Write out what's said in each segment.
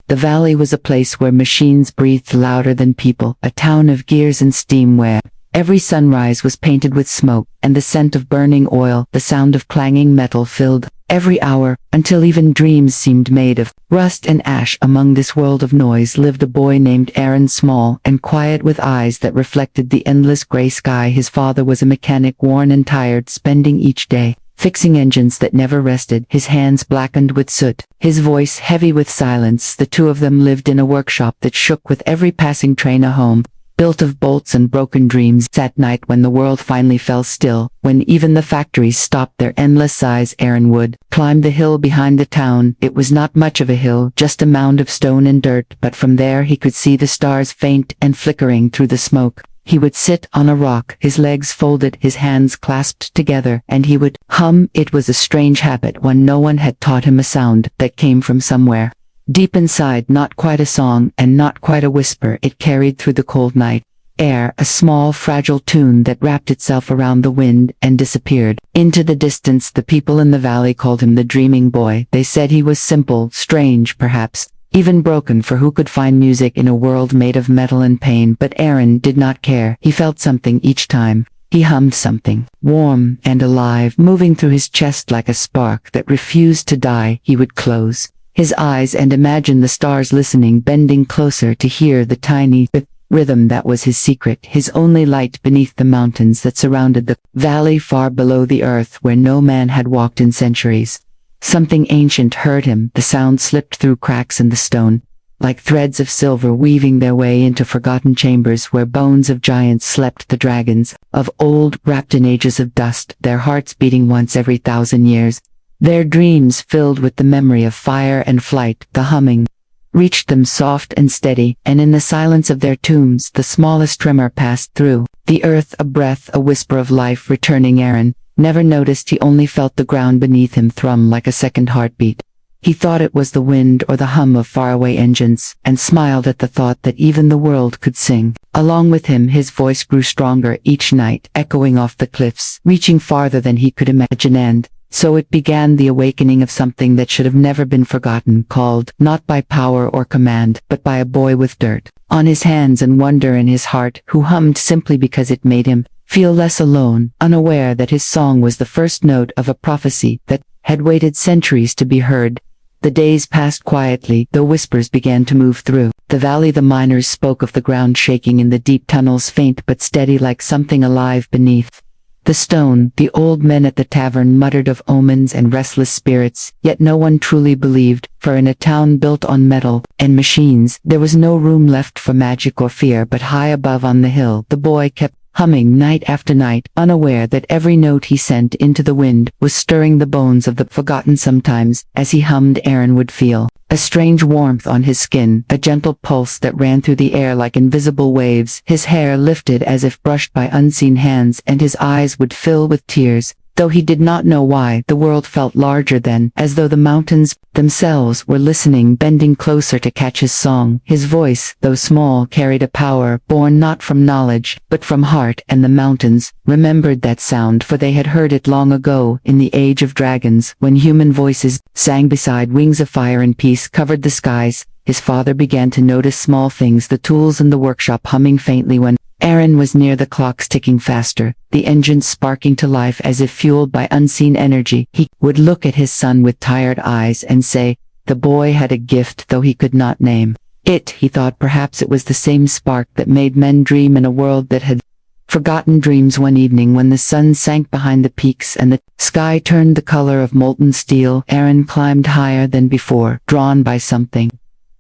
The valley was a place where machines breathed louder than people, a town of gears and steam where every sunrise was painted with smoke, and the scent of burning oil, the sound of clanging metal filled every hour, until even dreams seemed made of rust and ash. Among this world of noise lived a boy named Aaron, small and quiet, with eyes that reflected the endless gray sky. His father was a mechanic, worn and tired, spending each day fixing engines that never rested, his hands blackened with soot, his voice heavy with silence. The two of them lived in a workshop that shook with every passing train, a home built of bolts and broken dreams. At night, when the world finally fell still, when even the factories stopped their endless sighs, Aaron would climb the hill behind the town. It was not much of a hill, just a mound of stone and dirt, but from there he could see the stars faint and flickering through the smoke. He would sit on a rock, his legs folded, his hands clasped together, and he would hum. It was a strange habit, one no one had taught him, a sound that came from somewhere deep inside, not quite a song and not quite a whisper. It carried through the cold night air, a small fragile tune that wrapped itself around the wind and disappeared into the distance. The people in the valley called him the dreaming boy. They said he was simple, strange, perhaps even broken, for who could find music in a world made of metal and pain? But Aaron did not care. He felt something each time he hummed, something warm and alive, moving through his chest like a spark that refused to die. He would close his eyes and imagine the stars listening, bending closer to hear the tiny rhythm that was his secret, his only light beneath the mountains that surrounded the valley, far below the earth where no man had walked in centuries. Something ancient heard him. The sound slipped through cracks in the stone, like threads of silver weaving their way into forgotten chambers where bones of giants slept, the dragons of old, wrapped in ages of dust, their hearts beating once every 1,000 years, their dreams filled with the memory of fire and flight. The humming reached them soft and steady, and in the silence of their tombs the smallest tremor passed through the earth, a breath, a whisper of life returning. Aaron never noticed, he only felt the ground beneath him thrum like a second heartbeat. He thought it was the wind or the hum of faraway engines, and smiled at the thought that even the world could sing along with him. His voice grew stronger each night, echoing off the cliffs, reaching farther than he could imagine, and so it began, the awakening of something that should have never been forgotten, called not by power or command, but by a boy with dirt on his hands and wonder in his heart, who hummed simply because it made him feel less alone, unaware that his song was the first note of a prophecy that had waited centuries to be heard. The days passed quietly, though whispers began to move through the valley. The miners spoke of the ground shaking in the deep tunnels, faint but steady, like something alive beneath the stone. The old men at the tavern muttered of omens and restless spirits, yet no one truly believed, for in a town built on metal and machines, there was no room left for magic or fear. But high above on the hill, the boy kept humming night after night, unaware that every note he sent into the wind was stirring the bones of the forgotten. Sometimes, as he hummed, Aaron would feel a strange warmth on his skin, a gentle pulse that ran through the air like invisible waves. His hair lifted as if brushed by unseen hands, and his eyes would fill with tears. Though he did not know why, the world felt larger then, as though the mountains themselves were listening, bending closer to catch his song. His voice, though small, carried a power born not from knowledge, but from heart, and the mountains remembered that sound, for they had heard it long ago, in the age of dragons, when human voices sang beside wings of fire and peace covered the skies. His father began to notice small things, the tools in the workshop humming faintly when Aaron was near, the clocks ticking faster, the engines sparking to life as if fueled by unseen energy. He would look at his son with tired eyes and say, the boy had a gift, though he could not name it. He thought perhaps it was the same spark that made men dream in a world that had forgotten dreams. One evening, when the sun sank behind the peaks and the sky turned the color of molten steel, Aaron climbed higher than before, drawn by something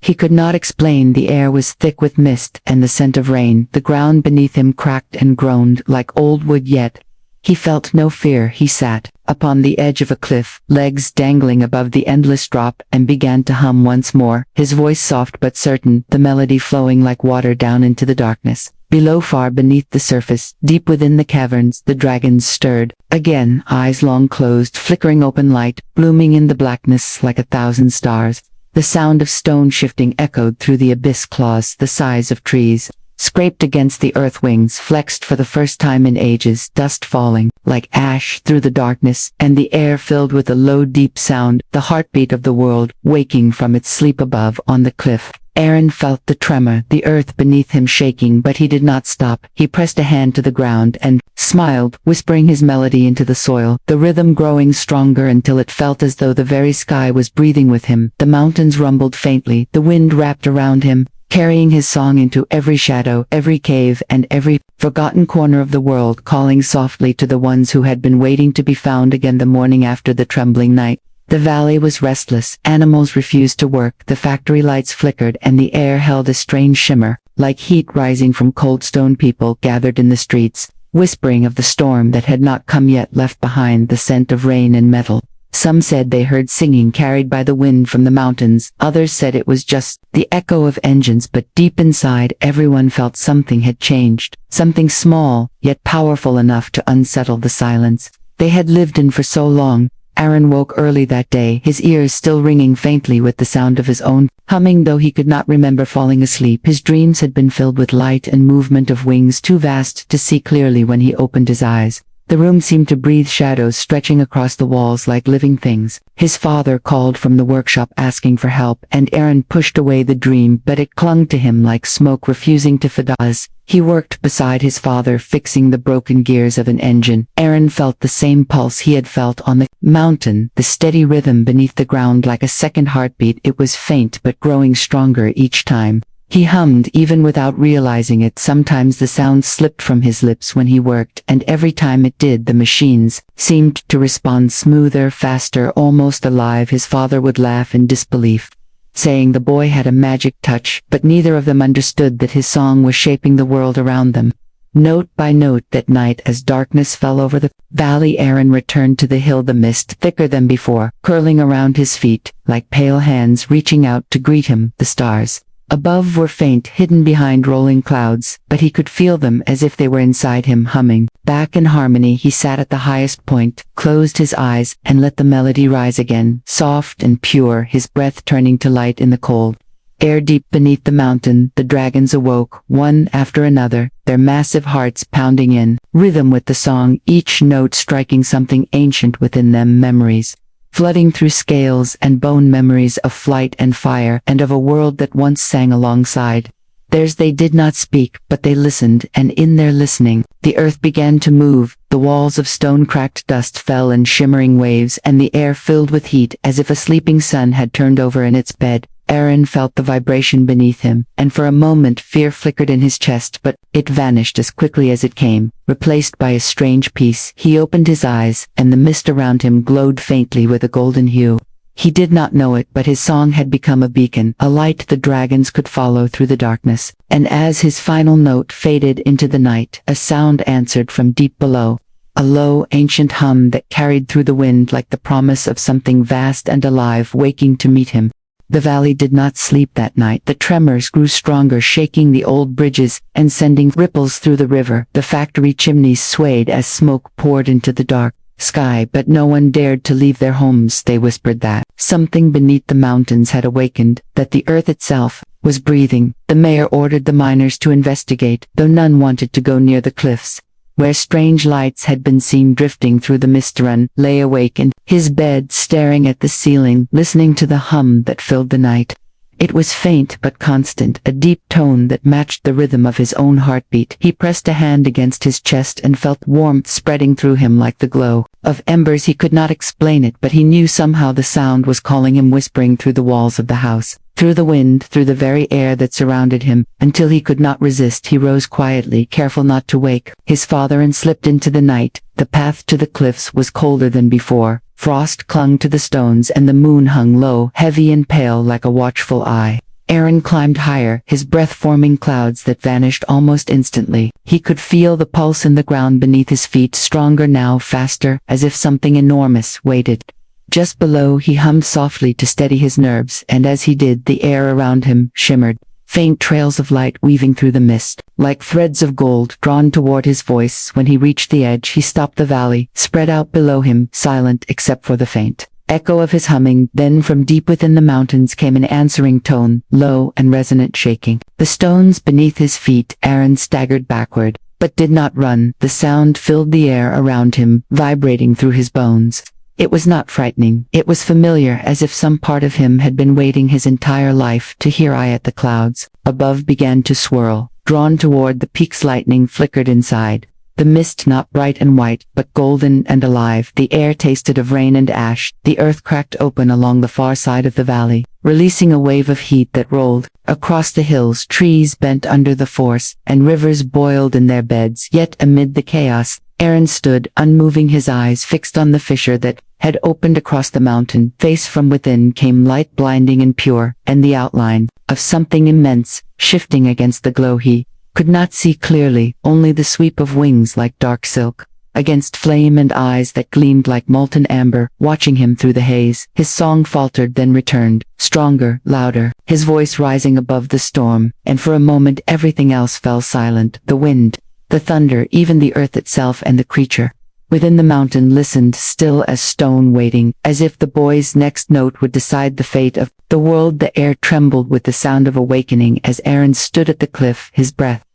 he could not explain. The air was thick with mist and the scent of rain. The ground beneath him cracked and groaned like old wood, yet he felt no fear. He sat upon the edge of a cliff, legs dangling above the endless drop, and began to hum once more, his voice soft but certain, the melody flowing like water down into the darkness. Below, far beneath the surface, deep within the caverns, the dragons stirred again, eyes long closed, flickering open light, blooming in the blackness like 1,000 stars. The sound of stone shifting echoed through the abyss, claws the size of trees scraped against the earth, wings flexed for the first time in ages, dust falling like ash through the darkness, and the air filled with a low, deep sound, the heartbeat of the world, waking from its sleep above on the cliff. Aaron felt the tremor, the earth beneath him shaking, but he did not stop. He pressed a hand to the ground and smiled, whispering his melody into the soil, the rhythm growing stronger until it felt as though the very sky was breathing with him. The mountains rumbled faintly, the wind wrapped around him, carrying his song into every shadow, every cave, and every forgotten corner of the world, calling softly to the ones who had been waiting to be found again the morning after the trembling night. The valley was restless, animals refused to work, the factory lights flickered, and the air held a strange shimmer, like heat rising from cold stone. People gathered in the streets, whispering of the storm that had not come yet, left behind the scent of rain and metal. Some said they heard singing carried by the wind from the mountains, others said it was just the echo of engines, but deep inside everyone felt something had changed, something small, yet powerful enough to unsettle the silence they had lived in for so long. Aaron woke early that day, his ears still ringing faintly with the sound of his own humming, though he could not remember falling asleep. His dreams had been filled with light and movement of wings too vast to see clearly. When he opened his eyes, the room seemed to breathe, shadows stretching across the walls like living things. His father called from the workshop asking for help, and Aaron pushed away the dream, but it clung to him like smoke, refusing to fade. As he worked beside his father, fixing the broken gears of an engine, Aaron felt the same pulse he had felt on the mountain, the steady rhythm beneath the ground like a second heartbeat. It was faint but growing stronger each time he hummed, even without realizing it. Sometimes the sound slipped from his lips when he worked, and every time it did, the machines seemed to respond smoother, faster, almost alive. His father would laugh in disbelief, saying the boy had a magic touch, but neither of them understood that his song was shaping the world around them. Note by note that night, as darkness fell over the valley, Aaron returned to the hill, the mist thicker than before, curling around his feet, like pale hands reaching out to greet him. The stars above were faint, hidden behind rolling clouds, but he could feel them as if they were inside him, humming back in harmony. He sat at the highest point, closed his eyes, and let the melody rise again, soft and pure, his breath turning to light in the cold air. Deep beneath the mountain, the dragons awoke, one after another, their massive hearts pounding in rhythm with the song, each note striking something ancient within them, memories flooding through scales and bone, memories of flight and fire, and of a world that once sang alongside theirs. They did not speak, but they listened, and in their listening, the earth began to move. The walls of stone cracked, dust fell in shimmering waves, and the air filled with heat, as if a sleeping sun had turned over in its bed. Aaron felt the vibration beneath him, and for a moment fear flickered in his chest, but it vanished as quickly as it came, replaced by a strange peace. He opened his eyes, and the mist around him glowed faintly with a golden hue. He did not know it, but his song had become a beacon, a light the dragons could follow through the darkness. And as his final note faded into the night, a sound answered from deep below, a low, ancient hum that carried through the wind like the promise of something vast and alive waking to meet him. The valley did not sleep that night. The tremors grew stronger, shaking the old bridges and sending ripples through the river. The factory chimneys swayed as smoke poured into the dark sky, but no one dared to leave their homes. They whispered that something beneath the mountains had awakened, that the earth itself was breathing. The mayor ordered the miners to investigate, though none wanted to go near the cliffs, where strange lights had been seen drifting through the mist. Aaron lay awake in his bed, staring at the ceiling, listening to the hum that filled the night. It was faint but constant, a deep tone that matched the rhythm of his own heartbeat. He pressed a hand against his chest and felt warmth spreading through him like the glow of embers. He could not explain it, but he knew somehow the sound was calling him, whispering through the walls of the house, through the wind, through the very air that surrounded him. Until he could not resist, he rose quietly, careful not to wake his father, and slipped into the night. The path to the cliffs was colder than before. Frost clung to the stones, and the moon hung low, heavy and pale like a watchful eye. Aaron climbed higher, his breath forming clouds that vanished almost instantly. He could feel the pulse in the ground beneath his feet, stronger now, faster, as if something enormous waited just below. He hummed softly to steady his nerves, and as he did, the air around him shimmered, faint trails of light weaving through the mist, like threads of gold drawn toward his voice. When he reached the edge, he stopped. The valley spread out below him, silent except for the faint echo of his humming. Then from deep within the mountains came an answering tone, low and resonant, shaking the stones beneath his feet. Aaron staggered backward, but did not run. The sound filled the air around him, vibrating through his bones. It was not frightening, it was familiar, as if some part of him had been waiting his entire life to hear. Eye at the clouds above began to swirl, drawn toward the peaks. Lightning flickered inside. The mist not bright and white, but golden and alive. The air tasted of rain and ash. The earth cracked open along the far side of the valley, releasing a wave of heat that rolled across the hills. Trees bent under the force, and rivers boiled in their beds. Yet amid the chaos, Aaron stood, unmoving, his eyes fixed on the fissure that had opened across the mountain. Face from within came light, blinding and pure, and the outline of something immense, shifting against the glow. He could not see clearly, only the sweep of wings like dark silk against flame, and eyes that gleamed like molten amber, watching him through the haze. His song faltered, then returned, stronger, louder, his voice rising above the storm, and for a moment everything else fell silent. The wind, the thunder, even the earth itself, and the creature within the mountain listened, still as stone, waiting, as if the boy's next note would decide the fate of the world. The air trembled with the sound of awakening as Aaron stood at the cliff, his breath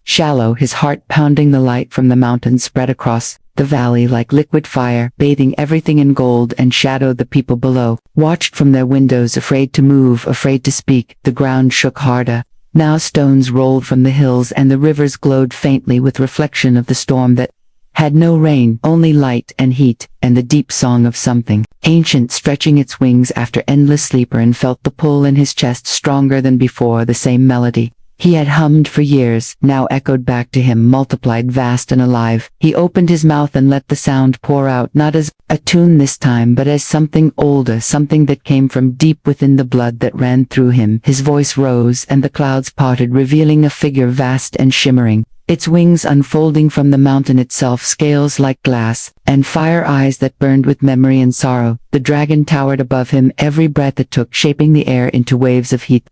shallow, his heart pounding. The light from the mountain spread across the valley like liquid fire, bathing everything in gold and shadow. The people below watched from their windows, afraid to move, afraid to speak. The ground shook harder. Now stones rolled from the hills, and the rivers glowed faintly with reflection of the storm that had no rain, only light and heat, and the deep song of something ancient stretching its wings after endless sleep. Aaron felt the pull in his chest, stronger than before. The same melody he had hummed for years now echoed back to him, multiplied, vast and alive. He opened his mouth and let the sound pour out, not as a tune this time, but as something older, something that came from deep within the blood that ran through him. His voice rose, and the clouds parted, revealing a figure vast and shimmering, its wings unfolding from the mountain itself, scales like glass, and fire eyes that burned with memory and sorrow. The dragon towered above him, every breath it took shaping the air into waves of heat.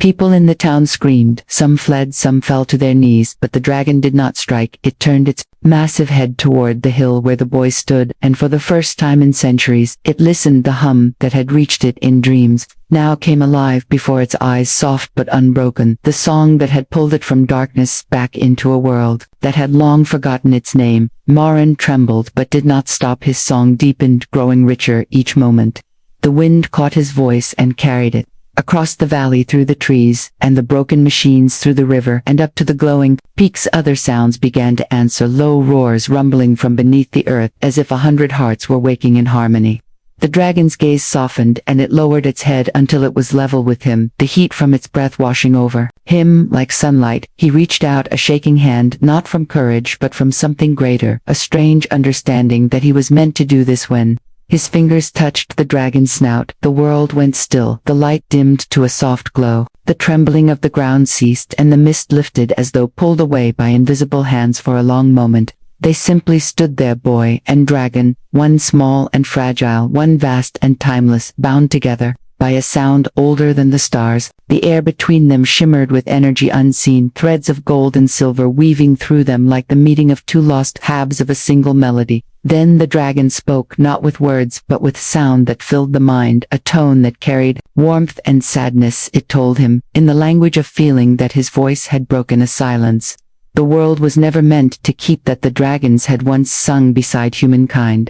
People in the town screamed, some fled, some fell to their knees, but the dragon did not strike. It turned its massive head toward the hill where the boy stood, and for the first time in centuries, it listened. The hum that had reached it in dreams now came alive before its eyes, soft but unbroken. The song that had pulled it from darkness back into a world that had long forgotten its name. Aaron trembled, but did not stop. His song deepened, growing richer each moment. The wind caught his voice and carried it across the valley, through the trees and the broken machines, through the river and up to the glowing peaks. Other sounds began to answer, low roars rumbling from beneath the earth, as if 100 hearts were waking in harmony. The dragon's gaze softened, and it lowered its head until it was level with him, the heat from its breath washing over him like sunlight. He reached out a shaking hand, not from courage but from something greater, a strange understanding that he was meant to do this. When his fingers touched the dragon's snout, the world went still, the light dimmed to a soft glow, the trembling of the ground ceased, and the mist lifted as though pulled away by invisible hands. For a long moment, they simply stood there, boy and dragon, one small and fragile, one vast and timeless, bound together by a sound older than the stars. The air between them shimmered with energy unseen, threads of gold and silver weaving through them like the meeting of two lost halves of a single melody. Then the dragon spoke, not with words but with sound that filled the mind, a tone that carried warmth and sadness. It told him, in the language of feeling, that his voice had broken a silence the world was never meant to keep, that the dragons had once sung beside humankind.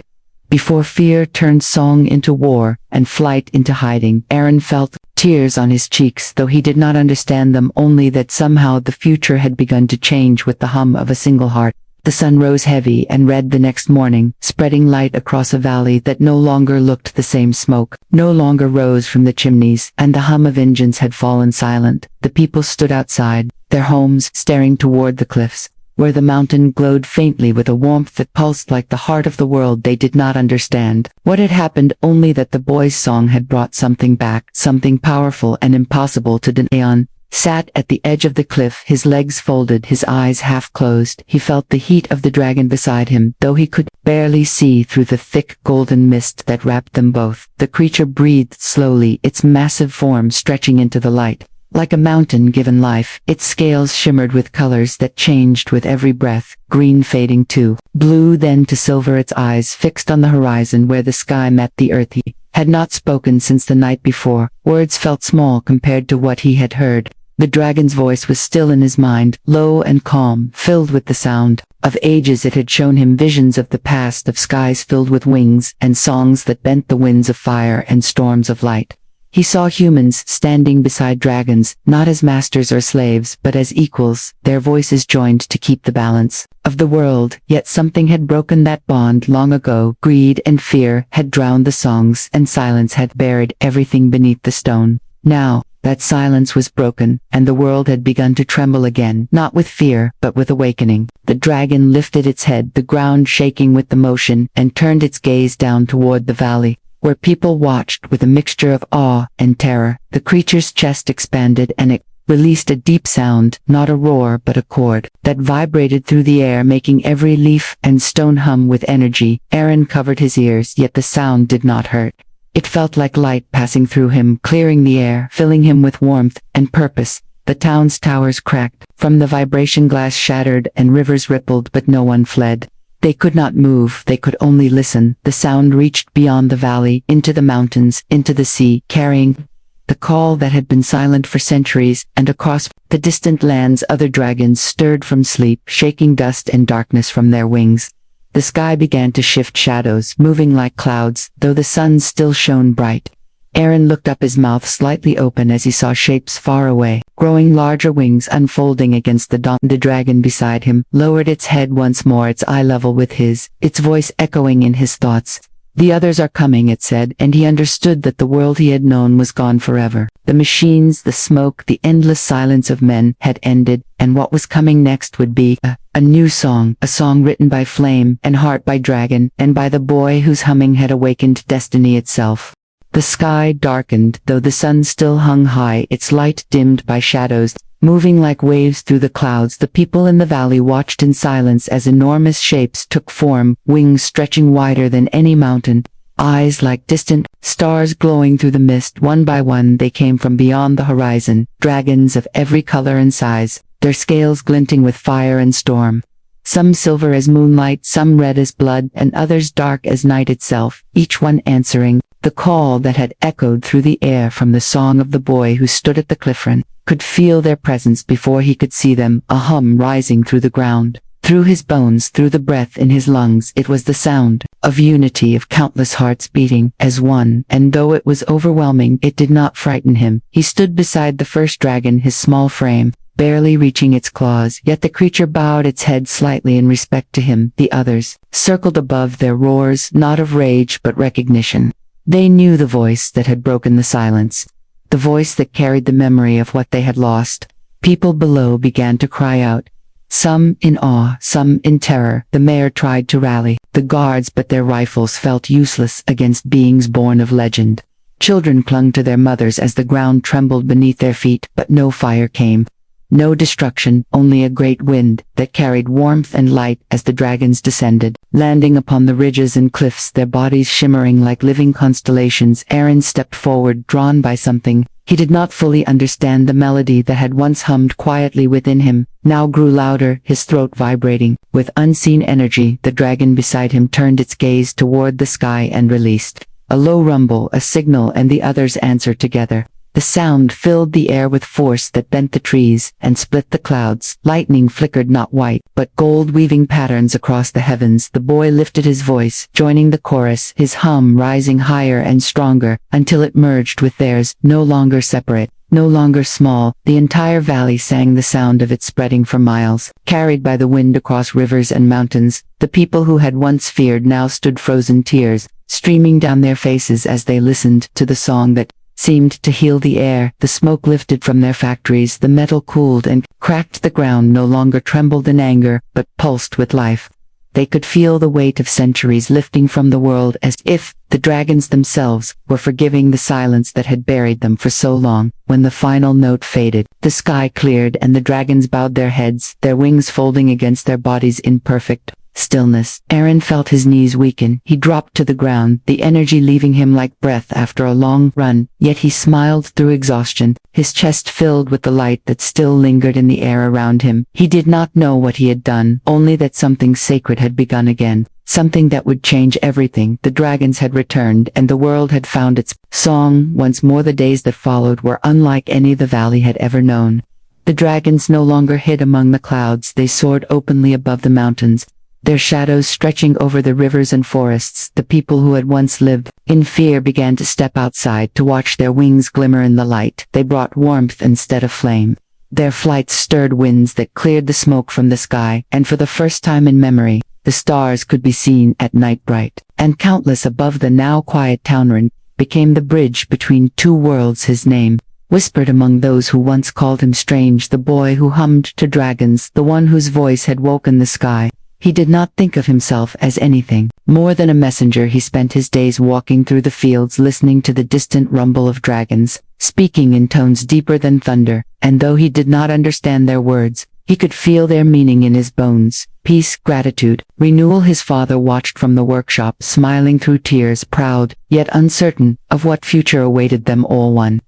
Before fear turned song into war, and flight into hiding, Aaron felt tears on his cheeks, though he did not understand them, only that somehow the future had begun to change with the hum of a single heart. The sun rose heavy and red the next morning, spreading light across a valley that no longer looked the same. Smoke no longer rose from the chimneys, and the hum of engines had fallen silent. The people stood outside their homes, staring toward the cliffs, where the mountain glowed faintly with a warmth that pulsed like the heart of the world. They did not understand what had happened, only that the boy's song had brought something back, something powerful and impossible to deny. Aaron sat at the edge of the cliff, his legs folded, his eyes half closed. He felt the heat of the dragon beside him, though he could barely see through the thick golden mist that wrapped them both. The creature breathed slowly, its massive form stretching into the light. Like a mountain given life, its scales shimmered with colors that changed with every breath, green fading to blue, then to silver. Its eyes fixed on the horizon where the sky met the earth. He had not spoken since the night before. Words felt small compared to what he had heard. The dragon's voice was still in his mind, low and calm, filled with the sound of ages. It had shown him visions of the past, of skies filled with wings, and songs that bent the winds of fire and storms of light. He saw humans standing beside dragons, not as masters or slaves, but as equals, their voices joined to keep the balance of the world. Yet something had broken that bond long ago. Greed and fear had drowned the songs, and silence had buried everything beneath the stone. Now, that silence was broken, and the world had begun to tremble again, not with fear, but with awakening. The dragon lifted its head, the ground shaking with the motion, and turned its gaze down toward the valley, where people watched with a mixture of awe and terror. The creature's chest expanded, and it released a deep sound, not a roar but a chord, that vibrated through the air, making every leaf and stone hum with energy. Aaron covered his ears, yet the sound did not hurt. It felt like light passing through him, clearing the air, filling him with warmth and purpose. The town's towers cracked, from the vibration glass shattered, and rivers rippled, but no one fled. They could not move, they could only listen. The sound reached beyond the valley, into the mountains, into the sea, carrying the call that had been silent for centuries, and across the distant lands other dragons stirred from sleep, shaking dust and darkness from their wings. The sky began to shift, shadows moving like clouds, though the sun still shone bright. Aaron looked up, his mouth slightly open as he saw shapes far away, growing larger, wings unfolding against the dawn. The dragon beside him lowered its head once more, its eye level with his, its voice echoing in his thoughts. "The others are coming," it said, and he understood that the world he had known was gone forever. The machines, the smoke, the endless silence of men had ended, and what was coming next would be a new song, a song written by flame and heart, by dragon, and by the boy whose humming had awakened destiny itself. The sky darkened, though the sun still hung high, its light dimmed by shadows, moving like waves through the clouds. The people in the valley watched in silence as enormous shapes took form, wings stretching wider than any mountain, eyes like distant stars glowing through the mist. One by one they came from beyond the horizon, dragons of every color and size, their scales glinting with fire and storm. Some silver as moonlight, some red as blood, and others dark as night itself, each one answering the call that had echoed through the air from the song of the boy who stood at the cliffrun. Could feel their presence before he could see them, a hum rising through the ground, through his bones, through the breath in his lungs. It was the sound of unity, of countless hearts beating as one, and though it was overwhelming, it did not frighten him. He stood beside the first dragon, his small frame barely reaching its claws, yet the creature bowed its head slightly in respect to him. The others circled above, their roars not of rage but recognition. They knew the voice that had broken the silence, the voice that carried the memory of what they had lost. People below began to cry out, some in awe, some in terror. The mayor tried to rally the guards, but their rifles felt useless against beings born of legend. Children clung to their mothers as the ground trembled beneath their feet, but no fire came. No destruction, only a great wind that carried warmth and light as the dragons descended, landing upon the ridges and cliffs, their bodies shimmering like living constellations. Aaron stepped forward, drawn by something. He did not fully understand. The melody that had once hummed quietly within him now grew louder, his throat vibrating with unseen energy. The dragon beside him turned its gaze toward the sky and released a low rumble, a signal, and the others answered together. The sound filled the air with force that bent the trees and split the clouds. Lightning flickered not white, but gold, weaving patterns across the heavens. The boy lifted his voice, joining the chorus, his hum rising higher and stronger, until it merged with theirs, no longer separate, no longer small. The entire valley sang the sound of it, spreading for miles, carried by the wind across rivers and mountains. The people who had once feared now stood frozen, tears streaming down their faces as they listened to the song that seemed to heal the air. The smoke lifted from their factories, the metal cooled and cracked. The ground no longer trembled in anger, but pulsed with life. They could feel the weight of centuries lifting from the world, as if the dragons themselves were forgiving the silence that had buried them for so long. When the final note faded, the sky cleared and the dragons bowed their heads, their wings folding against their bodies in perfect stillness. Aaron felt his knees weaken. He dropped to the ground, the energy leaving him like breath after a long run, yet he smiled through exhaustion, his chest filled with the light that still lingered in the air around him. He did not know what he had done, only that something sacred had begun again, something that would change everything. The dragons had returned, and the world had found its song. Once more the days that followed were unlike any the valley had ever known. The dragons no longer hid among the clouds, they soared openly above the mountains, their shadows stretching over the rivers and forests. The people who had once lived in fear began to step outside to watch their wings glimmer in the light. They brought warmth instead of flame. Their flight stirred winds that cleared the smoke from the sky, and for the first time in memory, the stars could be seen at night bright, and countless above the now quiet townland became the bridge between two worlds. His name whispered among those who once called him strange, the boy who hummed to dragons, the one whose voice had woken the sky. He did not think of himself as anything more than a messenger. He spent his days walking through the fields, listening to the distant rumble of dragons, speaking in tones deeper than thunder, and though he did not understand their words, he could feel their meaning in his bones. Peace, gratitude, renewal. His father watched from the workshop, smiling through tears, proud, yet uncertain, of what future awaited them all. One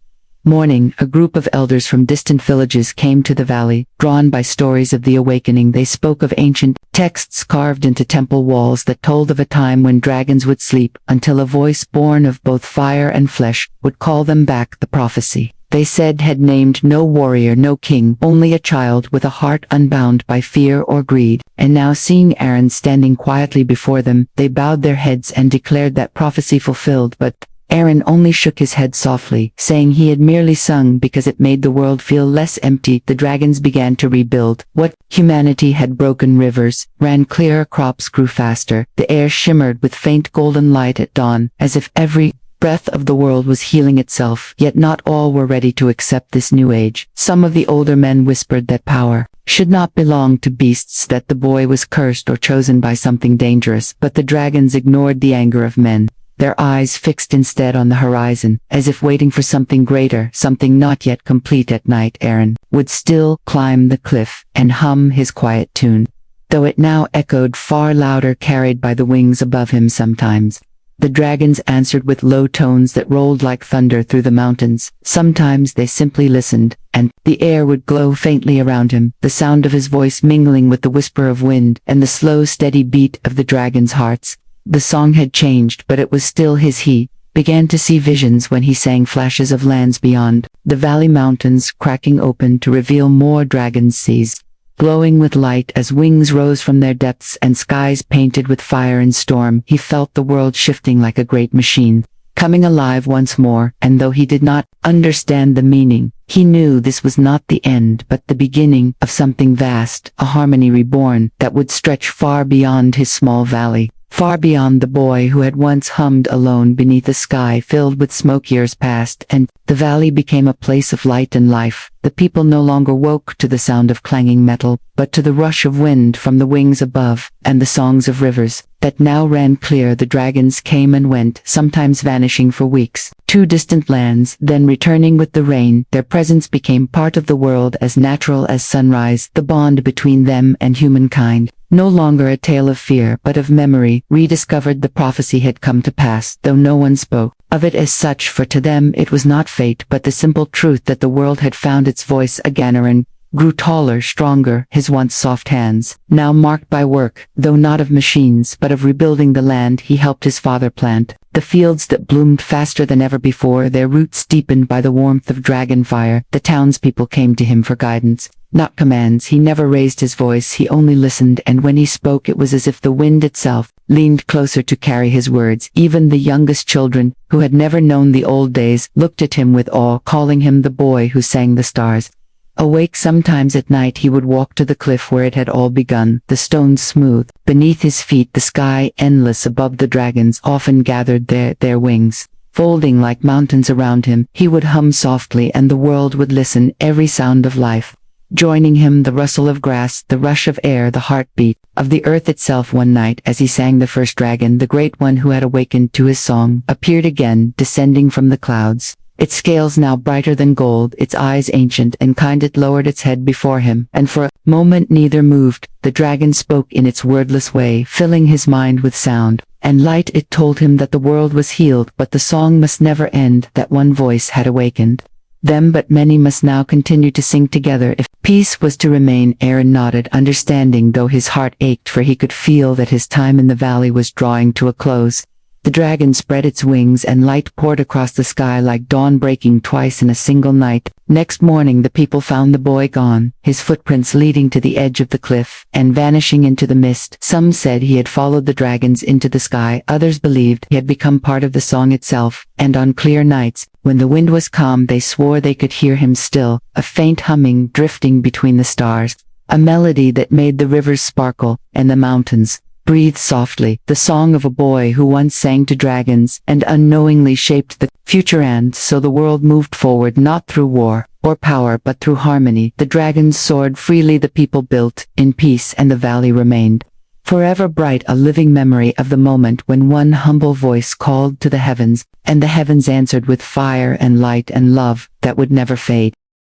morning, a group of elders from distant villages came to the valley, drawn by stories of the awakening. They spoke of ancient texts carved into temple walls that told of a time when dragons would sleep, until a voice born of both fire and flesh would call them back. The prophecy, they said, had named no warrior, no king, only a child with a heart unbound by fear or greed. And now, seeing Aaron standing quietly before them, they bowed their heads and declared that prophecy fulfilled. But Aaron only shook his head softly, saying he had merely sung because it made the world feel less empty. The dragons began to rebuild what humanity had broken. Rivers ran clearer, crops grew faster, the air shimmered with faint golden light at dawn, as if every breath of the world was healing itself. Yet not all were ready to accept this new age. Some of the older men whispered that power should not belong to beasts, that the boy was cursed or chosen by something dangerous. But the dragons ignored the anger of men, their eyes fixed instead on the horizon, as if waiting for something greater, something not yet complete. At night, Aaron would still climb the cliff and hum his quiet tune, though it now echoed far louder, carried by the wings above him. Sometimes the dragons answered with low tones that rolled like thunder through the mountains. Sometimes they simply listened, and the air would glow faintly around him, the sound of his voice mingling with the whisper of wind and the slow, steady beat of the dragons' hearts. The song had changed, but it was still his. He began to see visions when he sang flashes of lands beyond, the valley mountains cracking open to reveal more dragons, seas glowing with light as wings rose from their depths, and skies painted with fire and storm. He felt the world shifting like a great machine, coming alive once more, and though he did not understand the meaning, he knew this was not the end but the beginning of something vast, a harmony reborn that would stretch far beyond his small valley, far beyond the boy who had once hummed alone beneath a sky filled with smoke. Years passed, and the valley became a place of light and life. The people no longer woke to the sound of clanging metal, but to the rush of wind from the wings above, and the songs of rivers that now ran clear. The dragons came and went, sometimes vanishing for weeks to distant lands, then returning with the rain. Their presence became part of the world, as natural as sunrise. The bond between them and humankind, no longer a tale of fear but of memory, rediscovered. The prophecy had come to pass, though no one spoke of it as such, for to them it was not fate but the simple truth that the world had found its voice again. Aaron grew taller, stronger, his once soft hands now marked by work, though not of machines but of rebuilding the land he helped his father plant, the fields that bloomed faster than ever before, their roots deepened by the warmth of dragon fire. The townspeople came to him for guidance, not commands. He never raised his voice, he only listened, and when he spoke it was as if the wind itself leaned closer to carry his words. Even the youngest children, who had never known the old days, looked at him with awe, calling him the boy who sang the stars. Awake sometimes at night, he would walk to the cliff where it had all begun, the stones smooth beneath his feet, the sky endless above. The dragons often gathered there, their wings folding like mountains around him. He would hum softly and the world would listen, every sound of life joining him, the rustle of grass, the rush of air, the heartbeat of the earth itself. One night, as he sang, the first dragon, the great one who had awakened to his song, appeared again, descending from the clouds, its scales now brighter than gold, its eyes ancient and kind. It lowered its head before him, and for a moment neither moved. The dragon spoke in its wordless way, filling his mind with sound and light. It told him that the world was healed, but the song must never end, that one voice had awakened. them, but many must now continue to sing together if peace was to remain. Aaron nodded, understanding, though his heart ached, for he could feel that his time in the valley was drawing to a close. The dragon spread its wings and light poured across the sky like dawn breaking twice in a single night. Next morning the people found the boy gone, his footprints leading to the edge of the cliff and vanishing into the mist. Some said he had followed the dragons into the sky, others believed he had become part of the song itself, and on clear nights, when the wind was calm, they swore they could hear him still, a faint humming drifting between the stars, a melody that made the rivers sparkle and the mountains breathe softly, the song of a boy who once sang to dragons and unknowingly shaped the future. And so the world moved forward, not through war or power but through harmony. The dragons soared freely, the people built in peace, and the valley remained forever bright, a living memory of the moment when one humble voice called to the heavens, and the heavens answered with fire and light and love that would never fade.